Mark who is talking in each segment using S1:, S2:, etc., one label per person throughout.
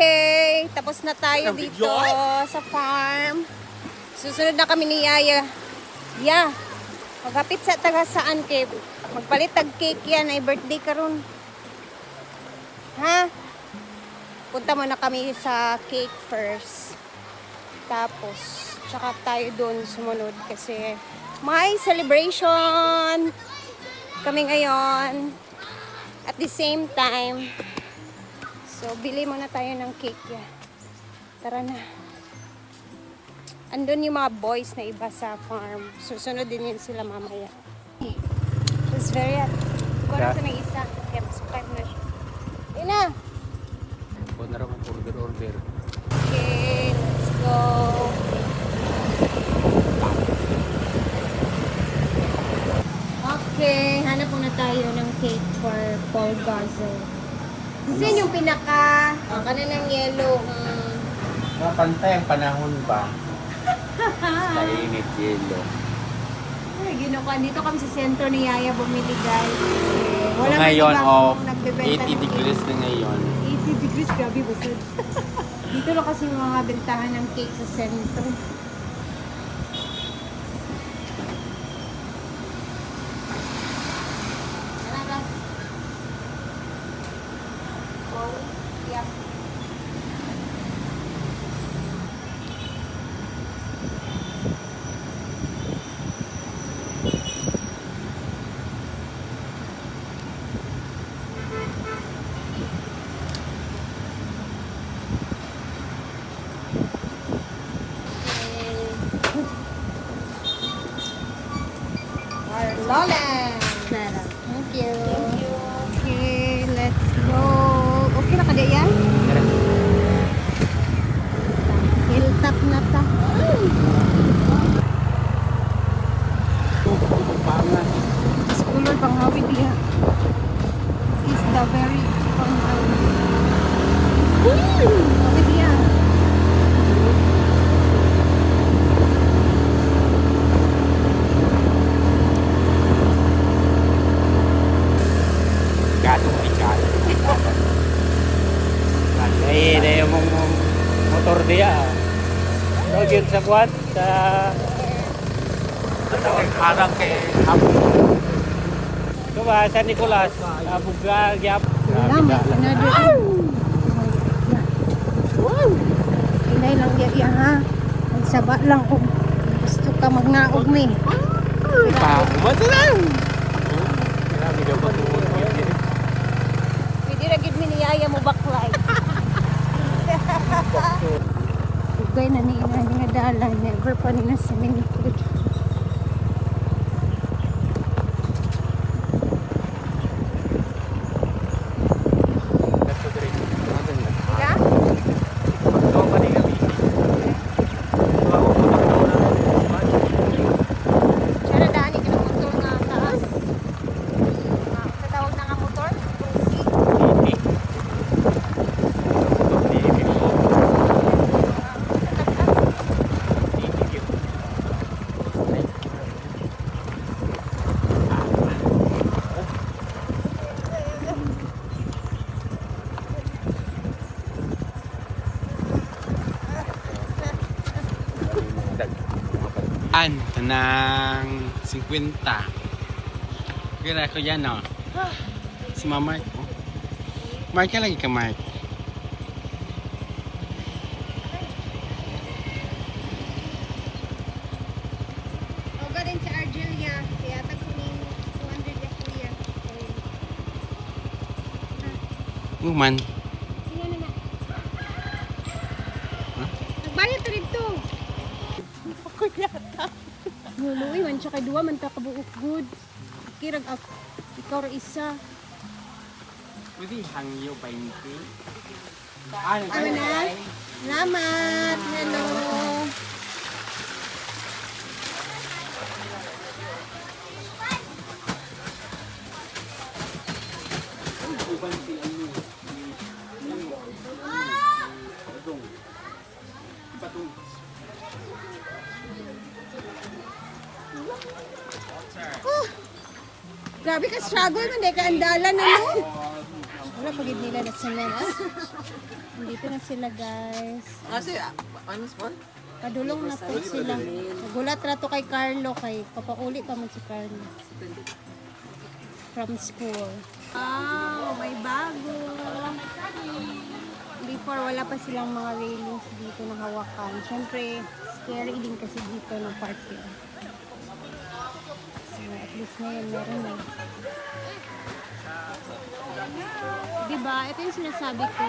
S1: Okay, tapos na tayo dito sa farm. Susunod na kami ni Yaya. Yeah, magapit sa taga saan kay magpalit tag cake yan ay birthday karon. Ha? Punta muna kami sa cake first. Tapos, tsaka tayo doon sumunod kasi may celebration kami ngayon. At the same time, so bili muna tayo ng cake ya. Tara na. Andun yung mga boys na iba sa farm. Susunod din yun sila mamaya. It's very hot. Kuha sa may isa. Kaya masukay mo na siya. Ayun na!
S2: Huwag na raw order.
S1: Okay, let's go. Okay, hanap muna tayo ng cake for Paul Gazel. Kasi yung pinaka, kanan ng yellow.
S2: Mga pantay ang panahon ba? Kainit yelo.
S1: Ay, ginukuha. Dito kami sa sentro ni Yaya bumili guys. Kasi wala
S2: Ngayon of
S1: nagbebenta
S2: 80 degrees na ngayon.
S1: 80 degrees, grabe busod. Dito lang kasi yung mga bentahan ng cake sa sentro. Oh, yeah. Lola. Thank you. Okay, let's go. Okay na kada yan? Hilltop na ta. Scholar panghawid niya. This is the very panghawid. Hawid niya.
S2: Ay, na yung motor diya. Huwag yun sa buwan, sa arang kay Abog. Ito ba, San Nicolas, Abog Gyap.
S1: Another. Wow! Inay lang iya ha. Magsaba lang kung gusto ka magnaog mi.
S2: Pumasa lang! Grabe daw ba
S1: Pwede na gid mi ni Yaya mo baklay. Ugay na ni ina nga dala, never pa ni na siningkod. Ika? Siya na daan ka ng motor nga taas. Sa tawag na nga motor?
S2: Ng 50. Kira ko yan, no? Si Mama Mark. Oh. Mark ka lagi ka, Mark.
S1: O ga din sa Argelia. Kaya tagpunin 200 ya kuya.
S2: Uman.
S1: Sino na na? Nagbayad ka dito. Ako yata. Luluwi man siya kay duwa man ta kabuok good. Kirag ako. Ikaw ra isa.
S2: Pwede hangyo 20.
S1: Ano na? Salamat. Hello. Grabe ka struggle man, di ka andalan na no. Wala pagid nila na cement. Dito na sila guys.
S3: Kasi, ano spawn?
S1: Padulong na po sila. Nagulat na to kay Carlo. Kay papauli pa man si Carlo. From school. Oh, may bago. Before, wala pa silang mga railings dito na hawakan. Siyempre, scary din kasi dito ng parking. So, at least ngayon, meron na. Diba? Ito yung sinasabi ko,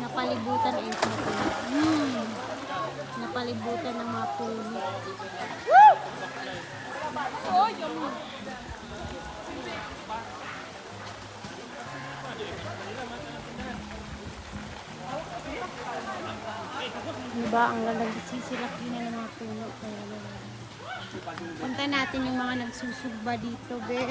S1: napalibutan ay sa puno. Napalibutan ng mga puno. Oh, yun. Diba? Ang lalagsisilaki na ng mga puno. Punta natin yung mga nagsusugba dito, be.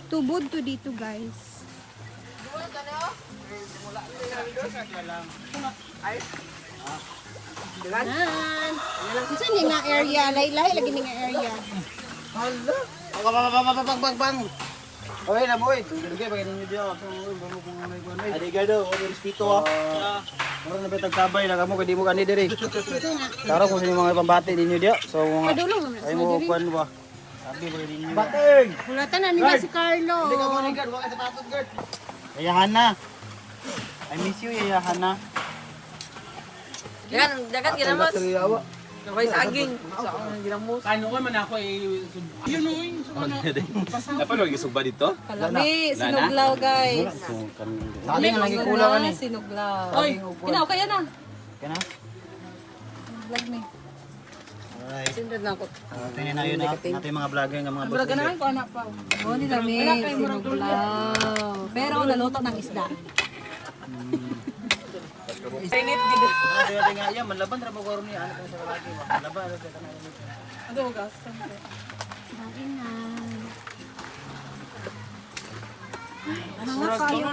S1: Tubod to dito, guys. Yan. Saan yung nga area? Laylay, lagi nga area.
S4: Bang. Oy na boy, sige pa ninyo diyo. Bago kung may kuan ay. Adi gado, oy respeto ah. Mura na betag tabay na kamo kay di mo kani diri.
S1: Ito na.
S4: Tara kung sino mga pambati ninyo diyo. So mga
S1: Padulong naman.
S4: ay mo kuan ba. Sabi ba ninyo. Bating.
S1: Hulatan na nila si Carlo.
S4: Hindi ka mo ni guard, wa ka sapatos guard. Yayahan na. I miss you yayahan na.
S3: Dagan ginamos. Nakay saging. Sa akong ginamos.
S2: Kano man ako yun o yung
S5: Napalog yung sugba dito?
S3: Kalami, sinuglaw guys.
S4: Sabi nga lagi kulang ani.
S3: Sinuglaw. Oy, kinaw kaya na.
S4: Kana?
S3: Vlog ni.
S4: Alright.
S3: Sindad na ako.
S4: Tingnan na yun natin yung mga vlogger nga mga boss.
S3: Vlog na ko anak pa. Oh, ni lami, sinuglaw. Pero naluto ng isda. Init gid.
S4: Dati nga yan, manlaban ra ba ko ni ano sa lagi. Manlaban ra sa kanang.
S3: Ado gas.
S1: Lagi na. Mga kayo.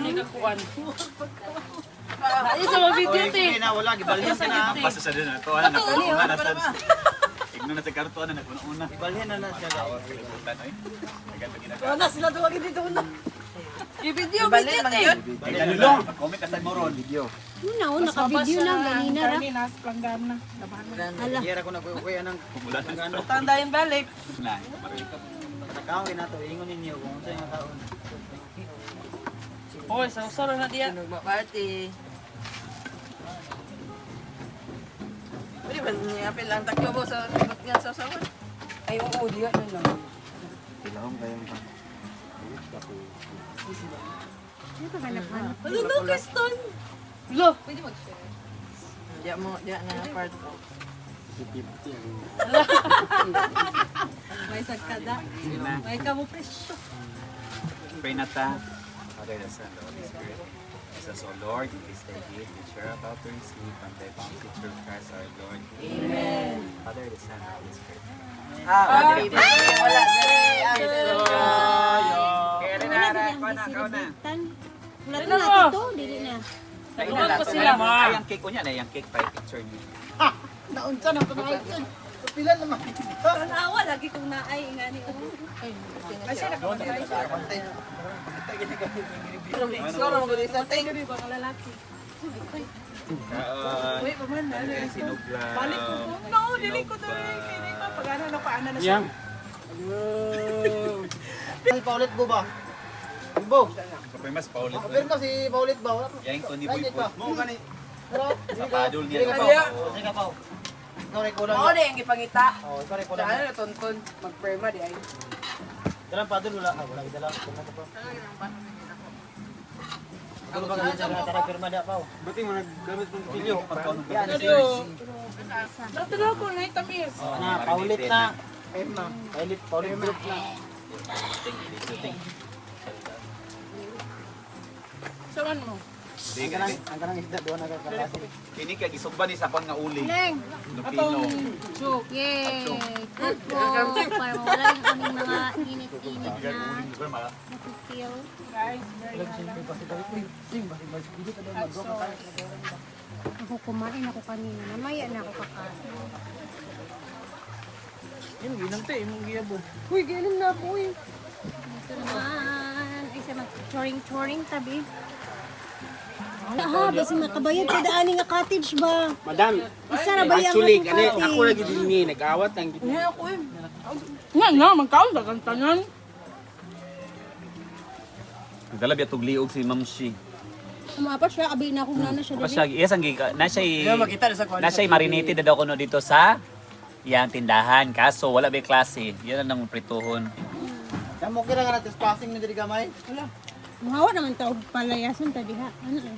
S3: Ayun sa mga video
S4: Oy,
S3: te.
S4: hindi na wala gibalhin ka na.
S5: Basta sa din ito. Ano na una na sa... Igno na sa karto. Ano na una.
S4: Gibalhin na na siya daw.
S5: Putan oy. Agad ginagawa.
S3: Wala sila duwag dito na. I-video
S4: Gibalhin man yun.
S5: Ilulong. Comment ka sa moron. Video.
S1: Una, naka-video na. Ganina ra. Hala.
S4: Gira ko na kuya nang
S5: Kumulan na
S4: ano.
S3: Tanda yung balik.
S5: na.
S4: Nakawin na to, ingon ninyo kung sa yung taon.
S3: Hoy, sa na diya. Sinugba party. Pwede ba niya apel lang takyo mo sa nga sa sawan? Ay, oo, diya na lang.
S4: Ilawang kayong pa.
S1: Ano ka hanap-hanap?
S3: Ano to, Kriston? Lo! Pwede mag-share. Diya na part. May sagkada. May kamo presyo.
S5: Pray na ta. Father, the Son, the Holy Spirit. Jesus, O Lord, in this day give, we share about to receive from thy bounty through Christ our Lord. Amen. Father, the Son, the Holy Spirit.
S3: Happy birthday! Wala
S1: Wala din ang disilibitan. Wala din natin to. Dili na.
S3: Nagulog pa sila.
S5: Ay, ang cake ko niya. Ay, ang cake pa yung picture niya.
S4: Naunsa na kumain. Pila naman.
S3: Tanawa, lagi kong naay. Ingani ako. Kasi Siguro mo gulis natin. Baka lalaki. Uy, paman na.
S5: Sinugla.
S3: Balik ko po. No, dili ko to. Kini pa. Pag-ano na paano na siya.
S2: Yang.
S4: Ay, Paulit mo ba? Bo.
S5: Kapag mas paulit ko.
S4: Pero si Paulit ba? Wala.
S5: Yang ko ni Boy
S4: Ay,
S5: po.
S4: mo gani. Pero
S5: Sa padol
S4: Dili
S5: niya.
S4: ka pa. Dili ka pa. Ikaw rin kulang.
S3: Oo, di ang ipangita.
S4: Oh, ikaw rin kulang.
S3: Ano na tonton? Mag-perma di ay.
S4: Dalang padol wala. Wala dala. Wala pa. Ano ba ganyan sa tara pirma da pa?
S2: Buti mo naggamit ng pilyo.
S4: Yan.
S3: Natulo ko na itamis.
S4: Na Paulit na. Paulit group na.
S3: Saan mo?
S4: Ang kanang isda doon nagkakalasi.
S5: Kini kay gisugba ni sa pang nga uli.
S1: Leng.
S5: Lupino.
S1: Yay! Good po. Para mawala yung aming mga init-init na napipil. Ako kumain ako kanina. Mamaya na ako kakain.
S4: Yung ginang te, imong giyabo.
S1: Uy, ginom na ako eh. Ito naman. Ay, sa mag-choring-choring tabi. Ha, basi makabayad sa daan nga cottage ba?
S2: Madam,
S1: Isa ra ba yung
S2: actually,
S1: akong
S2: kani,
S1: cottage?
S2: ako lagi din ni, nag-awat ang gid.
S3: Nga ako eh.
S6: Nga, magkaon sa kantanan.
S5: Nagdala biya tugliog si Ma'am Shi.
S1: Umapat siya, abi na akong nana siya
S5: Pa
S1: dali.
S5: siya, yes, ang giga, na siya,
S3: Kaya makita na sa kwan.
S5: na siya marinated na daw kuno dito sa iyang tindahan. Kaso, wala ba klase. Yan ang prituhon.
S4: Kamo kira nga natin passing ni diri gamay.
S1: Mahawa naman tao palayasan ta diha. Ano eh?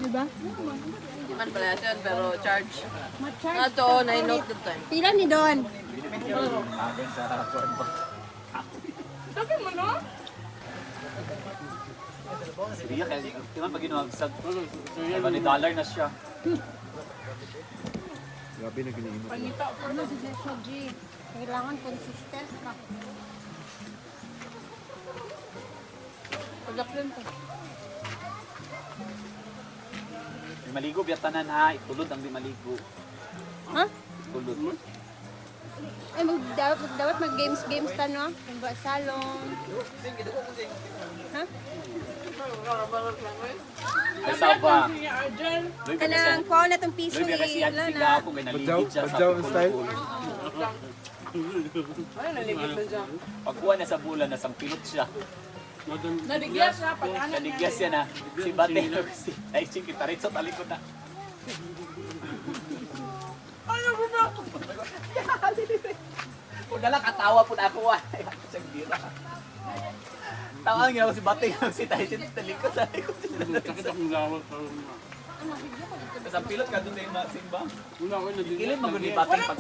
S1: Diba?
S3: Hindi man pala yan, pero charge.
S1: Ma-charge.
S3: Ato, na-note the time.
S1: Pila ni Don?
S6: Sabi mo no?
S5: Sige, kaya tingnan pag ginuwagsag. $20 na siya.
S1: Ano si Joshua G? Kailangan consistent ka.
S6: Pagkaplin ko.
S5: Di maligo, biya tanan ha. Itulod ang di maligo.
S1: Ha?
S5: Itulod.
S1: Ay, dapat mag-games ta, no? Kumba salon. Ha?
S5: Ay, saba.
S6: Siya, Arjan.
S1: Kanang kuha na tong piso
S5: Loy, biya kasi yan
S1: Lana.
S5: siga ako. May naligid siya sa pulpul.
S3: Ano naligid na dyan?
S5: Pagkuha na sa bulan, nasang pilot siya.
S6: Nadigyan siya, pag-anan
S5: Naligyan siya na. Si Bate, si Taichin, kitarit sa talikod na.
S6: Ayaw mo ba?
S5: Kung nalang katawa po na ako, siyang bira. Tawag nga ako si Bate, si Taichin sa talikod sa likod.
S2: Sakit akong lawak sa
S5: Kasi ang pilot ka doon na yung simba. Kilid magunin Bate pag...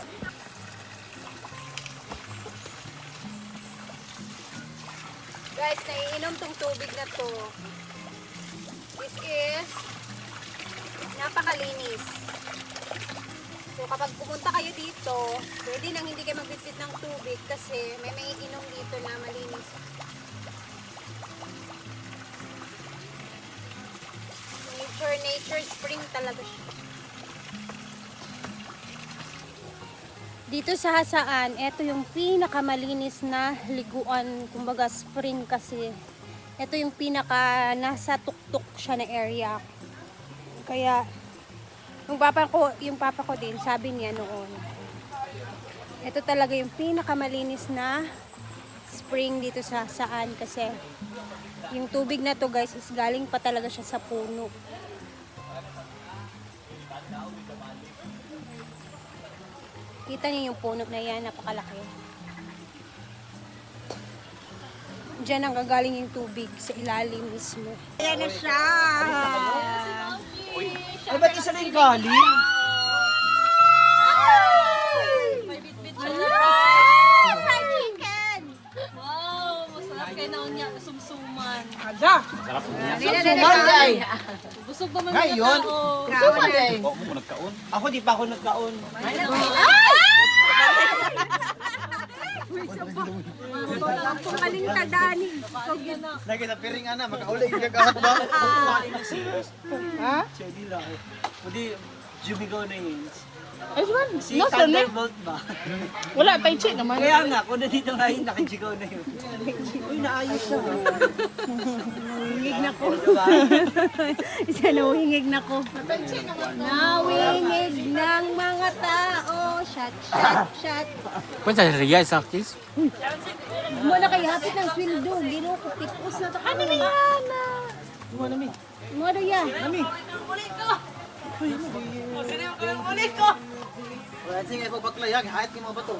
S1: Guys, naiinom tong tubig na to. This is napakalinis. So kapag pumunta kayo dito, pwede nang hindi kayo magbitbit ng tubig kasi may inom dito na malinis. Nature spring talaga siya. Dito sa Hasaan, ito yung pinakamalinis na liguan, kumbaga spring kasi. Ito yung pinaka nasa tuktok siya na area. Kaya yung papa ko din, sabi niya noon. Ito talaga yung pinakamalinis na spring dito sa Hasaan kasi yung tubig na to guys is galing pa talaga siya sa puno. Kita niyo yung puno na yan, napakalaki. Diyan ang gagaling yung tubig sa ilalim mismo. Ayan na siya!
S4: Ay, ba't isa na yung galing?
S1: Fried chicken!
S7: Wow, masarap kayo na unya, sumsuman.
S6: Ada.
S5: Sarap niya.
S4: Ay!
S7: Busog naman
S4: Ngayon?
S7: yung tao.
S4: Suman eh!
S5: Oo, mo nagkaon.
S4: Ako di pa ako nagkaon.
S1: Kaling tadani.
S4: Lagi na piring ana, makauli yung kagahat ba?
S6: Ha?
S4: Chedi lang. Pwede, Jubigo na yun.
S6: Ay, suman.
S4: Si
S6: No, sir,
S4: Thunderbolt ba?
S6: Wala, tai chi naman.
S4: Kaya nga, kung dito ngayon, nakajigaw na yun. Uy, naayos siya.
S1: Nawingig na ko.
S4: Diba?
S1: Isa nawingig na ko. Nawingig ng mga tao. Shot, shot, shot.
S2: Kung sa Riyadh, sa Kis?
S1: Mo na kay hapit ng sweldo. Gino ko tipos na to. Ano na yan?
S4: Mo na mi.
S1: Mo na yan.
S4: Nami. Wala sige po baklayag, hait mo ba to?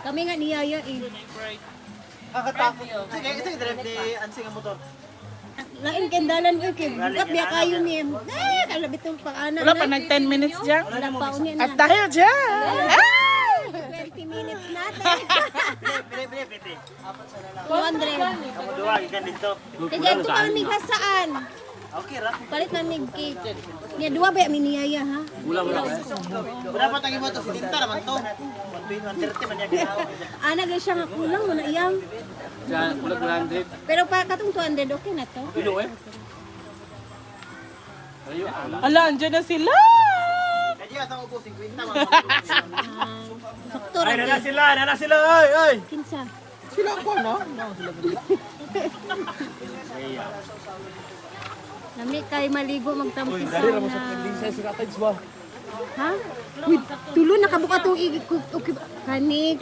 S1: Kami nga niyaya eh.
S4: Kakatakot. Sige, sige, drive di ansing ang motor.
S1: Lain kendalan ko kay bukat biya kayo ni. Kalabit yung pang-anak.
S6: Wala pa nag 10 minutes dyan.
S1: Wala pa unya
S6: At
S1: na.
S6: dahil dyan.
S1: 20 minutes natin.
S4: Pili.
S1: 200.
S4: Kamu dua, ikan dito.
S1: Kaya ito ka namig hasaan.
S4: Okay, ra.
S1: Palit namig cake. Niya dua ba yung niyaya ha?
S4: Wala pa tangi mo to, sinita naman to. 130 man yan ginawa.
S1: Anak na siya nga kulang mo na iyang.
S2: Sa kulag 100.
S1: Pero pa katong 200 okay na to.
S2: Kilo eh.
S6: Ala, andyan na sila.
S4: Iya, sa upo 50 man.
S1: Sakto ra.
S4: Nana sila, ay.
S1: Kinsa?
S4: Sila ko no? Sila ko.
S1: Nami kay maligo magtampi sa
S4: Dali ra mo sa princess sa cottage ba?
S1: ha? Wait, tulo nakabuka tong kani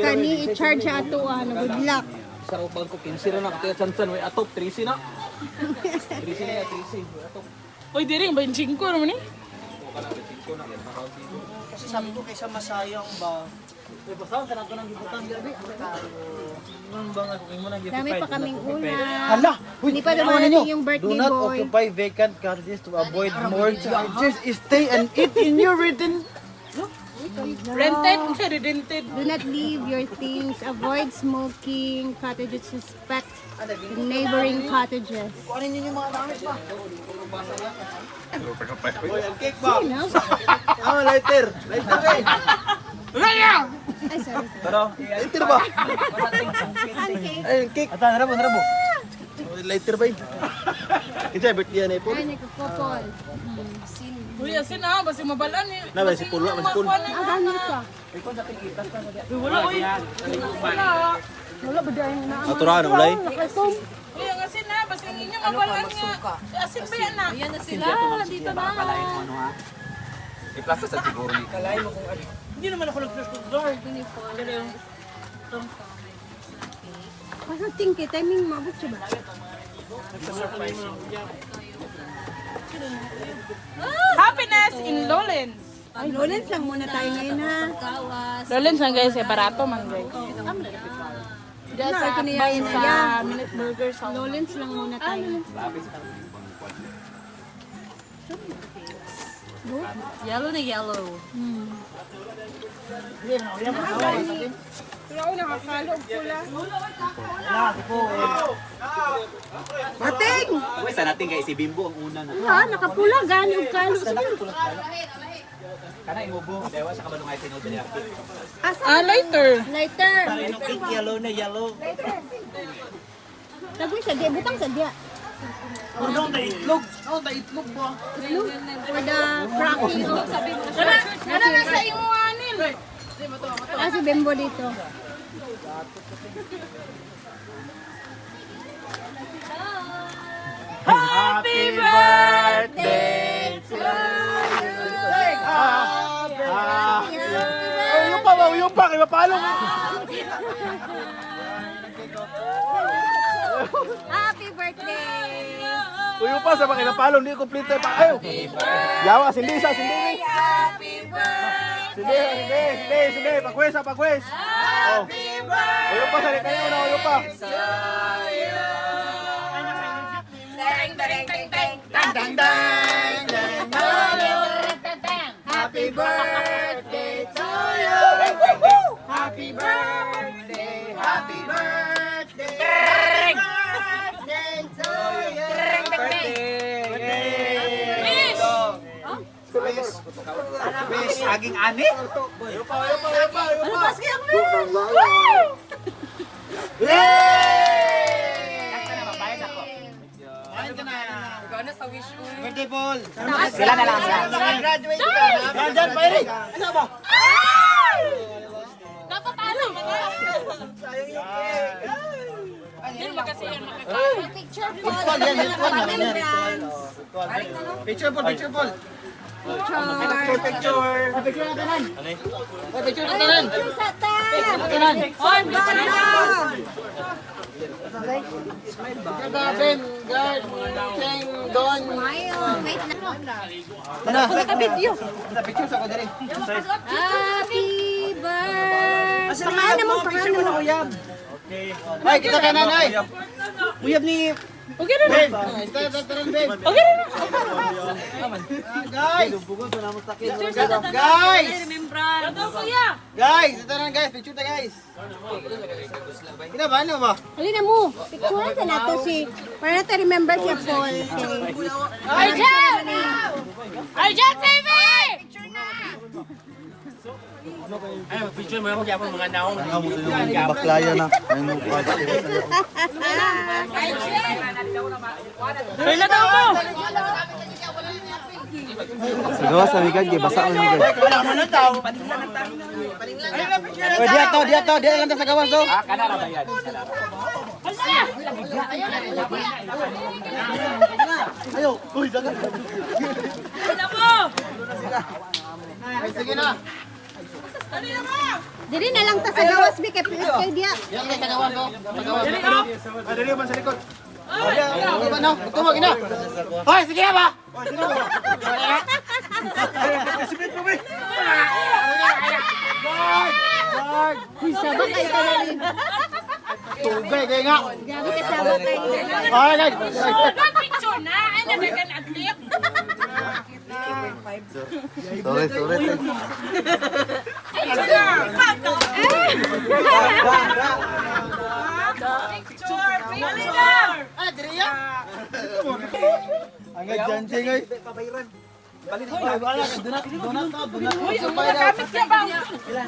S1: i-charge sa ato good luck.
S4: Sa ko bang ko 15 ra na katiya chansan way atop 30 na. 30 na ya 30. Atop.
S6: Uy, di rin, 25 naman eh.
S4: Kasi sabi ko kaysa masayang ba. Uy, basta sa nato nang gibutan gabi. Nang bang ako mo nang
S1: Dami pa kaming ulam.
S4: Hala!
S1: Hindi pa dumarating yung birthday
S4: Do not
S1: boy.
S4: occupy vacant cottages to avoid more charges. Stay and eat in your written.
S6: Rented, siya rented.
S1: Do not leave your things. Avoid smoking. Cottages suspect in neighboring cottages.
S4: Kuhanin niyo yung mga damit ba? Uy, ang cake ba?
S1: Sino?
S4: Ah, lighter. Lighter eh.
S1: Ay, sorry.
S4: Lighter ba? Ay, ang cake. Ata, narabo. Lighter ba eh? Kita birthday na po.
S1: Ay, nagkakopol.
S6: Uy, asin ah, basi mabalan eh.
S4: Na, si Pulo, si Pulo.
S1: Ah, ganun ka.
S6: Wala, uy. Wala.
S1: Wala ba dahil na?
S4: Atura na ulay.
S1: Nakaitom.
S6: Uy, ang asin na, basi ang inyo mabalan niya. Asin ba yan ah?
S7: Ayan na sila, dito na.
S5: Kalain mo ano ha? I-plus sa siguro ni.
S6: Hindi naman ako nag-door.
S1: Basta tingki, timing mabot siya ba?
S6: Happiness in Lowlands.
S1: Ay, Lawrence lang muna tayo ngayon ha.
S7: Kawas.
S6: Lowlands lang guys, barato man guys. Diyan sa
S1: kiniyain na
S6: sa
S1: yan.
S6: Minute Burger sa
S1: Lawrence lang muna tayo.
S7: Yellow na yellow.
S6: Pero ako nakakalo og pula.
S1: Mating!
S5: Uy, sa natin guys, si Bimbo ang una na.
S1: Ha, nakapula, gani og kalo.
S5: Kana imubo, dewa sa kabalungay tinod ni Arki.
S6: Ah, lighter.
S1: Lighter.
S4: Yellow na yellow.
S1: Lagoy siya, di butang sa dia.
S4: Ano na itlog? Ano na itlog ba?
S1: For the cracking.
S6: Ano na sa iyo anil?
S1: Ah, si Bembo dito.
S6: Happy birthday!
S4: Yung pa, kaya mapalo mo.
S1: Happy birthday!
S4: Yung pa, sa mga kinapalo, hindi complete pa. Ayaw. Yawa, sindi. Sindi. Pagwes. Happy birthday! Yung pa, sali kayo na, yung pa. Happy birthday to you. Happy birthday. Happy birthday. Happy birthday to you.
S5: Wish, aging ani?
S4: Yupa. Birthday Paul.
S5: Sila na lang sila.
S4: Graduate ka. Diyan, Mayri. Ano ba?
S6: Dapat alam mo na.
S4: Sayang yung cake.
S6: Hindi mo kasi yan makakain.
S1: Picture po.
S4: Virtual yan. Picture Paul.
S1: Picture.
S4: Picture na tanan. Picture na tanan.
S1: Sa ta.
S6: On, basta.
S4: Gabin, guard, King, Don.
S1: Smile. Wait na.
S4: Naka-video. Naka-picture sa ko diri.
S1: Happy birthday. Pangalan mo.
S4: Ay, kita kanan ay. Uyab ni
S6: Okay na.
S4: Ben. Taran Ben.
S6: Okay na.
S4: Guys. Guys.
S7: Remembrance.
S6: Ito kuya.
S4: Guys, taran guys, picture ta guys. Kita ba ano ba?
S1: Halina mo. Picture sa nato si. Para natin remember si Paul.
S6: Arjan! Arjan TV!
S4: Baklaya na.
S6: Kailan daw mo?
S4: Gawa sa mikad, basa ang mikad. Wala mo na tao. Dia lang sa gawas do.
S5: Kanara ba yan?
S4: Ayo, uy, dagan. Ay, sige na.
S1: Dili na lang ta sa gawas bi kay dia.
S4: Yan sa gawas do. Sa gawas. Dali man sa likod. Diba na? Tumog ina. Hoy, sige na ba? Hoy, sige na ba? Sipit mo ba? Guard!
S1: Uy, sabak kayo talaga.
S4: Tugay kayo nga.
S1: Grabe ka sabak kayo.
S4: Ay, guys.
S6: Picture na. Ano ba kan atlet?
S4: Sorry. Ang ganjing ay. Donat.
S6: Kapit ka ba?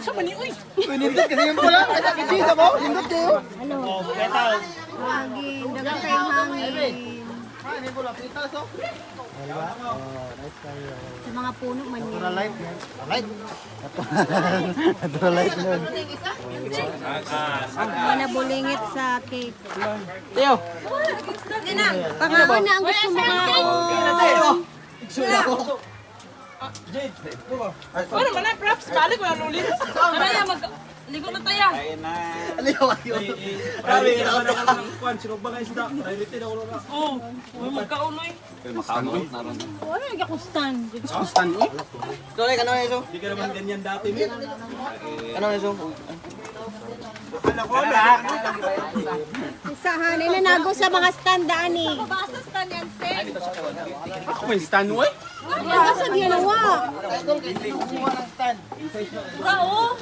S6: Sa mani, uy.
S4: Nindot kasi yung pula. Kaya kikisa mo. Nindot kayo.
S1: Ano?
S4: Petals.
S1: Hangin, dagan kayong hangin.
S4: Ay, hindi pula. Petals oh.
S1: Sa mga puno man yun.
S4: Natural light. Light. Natural light nun.
S1: Mga bulingit sa cake.
S4: Teo.
S1: Pangaon na ang gusto mo kaon.
S6: Ano man na, props. Balik ko na ulit. Kaya ligo na tayo.
S5: Kain na.
S4: Aliyo kayo.
S6: Oo. May magkauloy. Ano yung kakustan?
S2: Kustan eh.
S4: Sorry, kano na iso? Hindi ka naman ganyan dati. Kano na iso?
S1: Isahan, inanago sa mga stand ani.
S7: Basta stand yan, Seng.
S2: Ako may stand mo eh.
S1: Ano sa diyan nawa?
S7: Rao.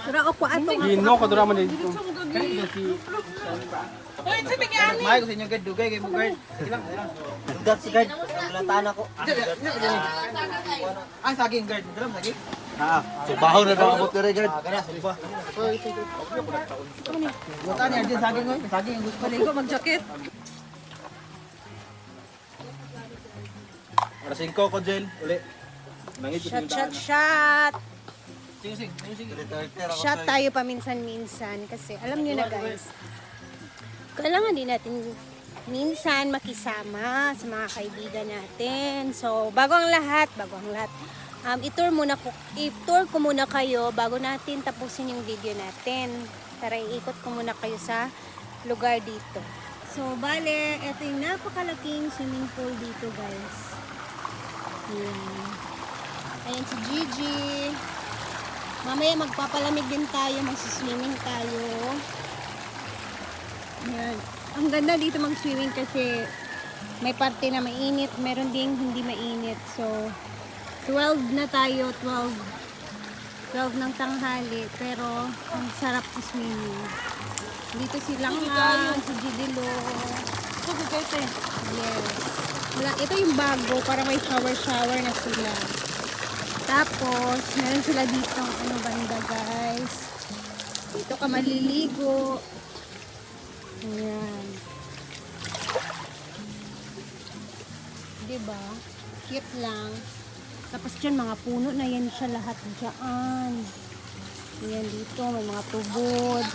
S1: Sura ko pa ato.
S2: Gino ko dura man dito.
S6: Uy, sabi nga ani.
S4: May ko sa inyo guard, dugay kay mo guard. Sige lang. That's guard. Lataan ako. Ang saging guard, dalam lagi. So bahaw na ba abot dire guard? Kana sa ba. Lataan ni Arjen saging oy, saging ang gusto.
S3: Maligo, mag-jacket.
S4: Para 5 ko Jen, uli.
S1: Shot.
S4: Sige.
S1: Shot tayo paminsan-minsan kasi alam niyo na guys. Kailangan din natin minsan makisama sa mga kaibigan natin. So, bago ang lahat, i-tour ko muna kayo bago natin tapusin yung video natin. Tara, iikot ko muna kayo sa lugar dito. So, bale, ito yung napakalaking swimming pool dito, guys. Ayan. Ayan si Gigi. Mamaya magpapalamig din tayo, magsiswimming tayo. Ayan. Ang ganda dito mag-swimming kasi may parte na mainit, meron ding hindi mainit. So, 12 na tayo, 12 ng tanghali, pero ang sarap swimming. Dito si Langan, si Gidilo. Yes. Ito yung bago, para may shower na sila. Tapos, meron sila dito ano banda guys. Dito ka maliligo. Ayan. Diba? Cute lang. Tapos dyan, mga puno na yan siya lahat dyan. Ayan dito, may mga tubod.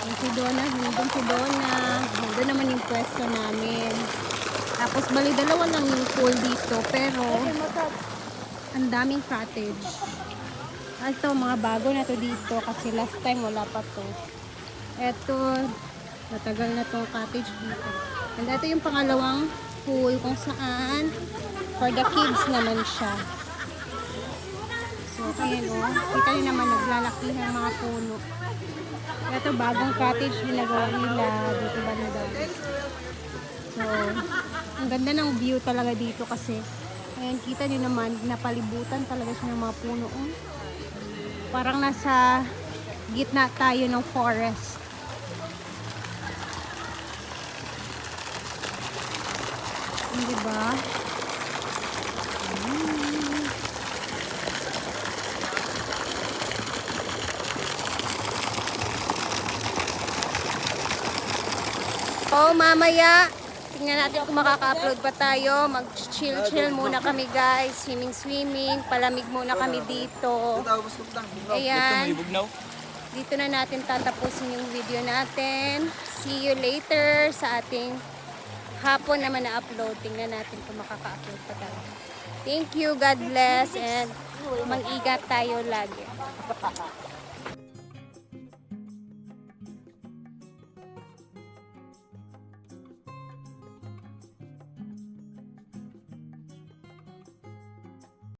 S1: Yung si Donna, nandun si Donna. Nandun naman yung pwesto namin. Tapos bali dalawa lang yung pool dito. Pero, ang daming cottage. Ito, mga bago na to dito. Kasi last time wala pa to. Ito, matagal na tong cottage dito. And ito yung pangalawang pool kung saan for the kids naman siya. So, ayan o. Kita nyo naman naglalaki ng mga puno. Ito, bagong cottage ginagawa nila dito banda. So, ang ganda ng view talaga dito kasi ayan, kita nyo naman, napalibutan talaga siya ng mga puno. Parang nasa gitna tayo ng forest. Diba? mamaya. Tingnan natin kung makaka-upload pa tayo. Mag-chill muna kami guys. Swimming. Palamig muna kami dito. Ayan. Dito na natin tatapusin yung video natin. See you later sa ating hapon naman na upload. Tingnan natin kung makaka-upload pa tayo. Thank you. God bless. And mag-ingat tayo lagi.